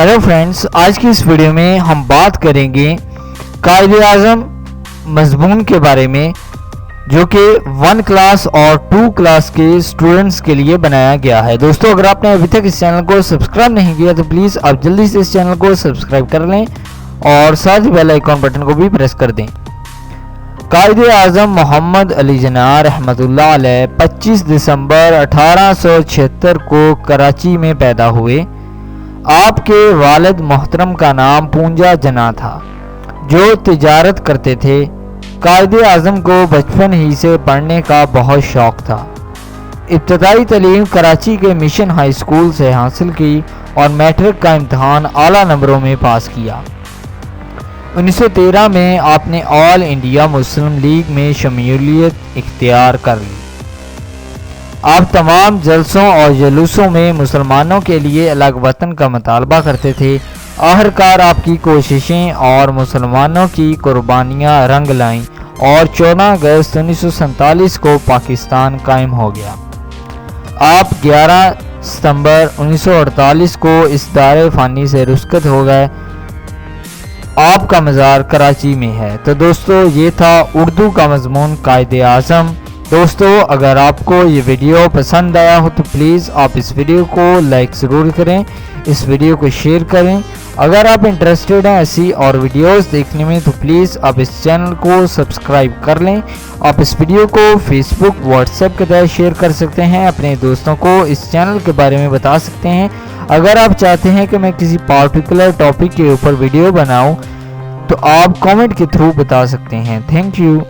Hello friends, आज की इस वीडियो में हम बात करेंगे कायदे-ए-आज़म मज़मून के बारे में, जो कि 1 क्लास और 2 क्लास के स्टूडेंट्स के लिए बनाया गया है। दोस्तों, अगर आपने अभी तक इस चैनल को सब्सक्राइब नहीं किया तो प्लीज़ आप जल्दी से इस चैनल को सब्सक्राइब कर लें और साथ ही बेल आइकॉन बटन को भी प्रेस कर दें। कायदे-ए-आज़म मोहम्मद अली जिन्ना रहमतुल्लाह अलैह 25 दिसंबर 1876 को कराची में पैदा हुए। आपके वालिद मोहतरम का नाम पूंजा जना था, जो तिजारत करते थे। कायदे-ए-आज़म को बचपन ही से पढ़ने का बहुत शौक़ था। इब्तदाई तालीम कराची के मिशन हाई स्कूल से हासिल की और मैट्रिक का इम्तहान आला नंबरों में पास किया। 1913 में आपने ऑल इंडिया मुस्लिम लीग में शमूलियत इख्तियार कर ली। आप तमाम जलसों और जुलूसों में मुसलमानों के लिए अलग वतन का मुतालबा करते थे। आखिरकार आपकी कोशिशें और मुसलमानों की कुर्बानियाँ रंग लाईं और 14 अगस्त 1947 को पाकिस्तान कायम हो गया। आप 11 सितंबर 1948 को इस दारे फ़ानी से रुखसत हो गए। आपका मज़ार कराची में है। तो दोस्तों, ये था उर्दू का मज़मून कायदे-ए-आज़म। दोस्तों, अगर आपको ये वीडियो पसंद आया हो तो प्लीज़ आप इस वीडियो को लाइक ज़रूर करें, इस वीडियो को शेयर करें। अगर आप इंटरेस्टेड हैं ऐसी और वीडियोस देखने में तो प्लीज़ आप इस चैनल को सब्सक्राइब कर लें। आप इस वीडियो को फेसबुक, व्हाट्सएप के तहत शेयर कर सकते हैं, अपने दोस्तों को इस चैनल के बारे में बता सकते हैं। अगर आप चाहते हैं कि मैं किसी पार्टिकुलर टॉपिक के ऊपर वीडियो बनाऊं तो आप कमेंट के थ्रू बता सकते हैं। Thank you.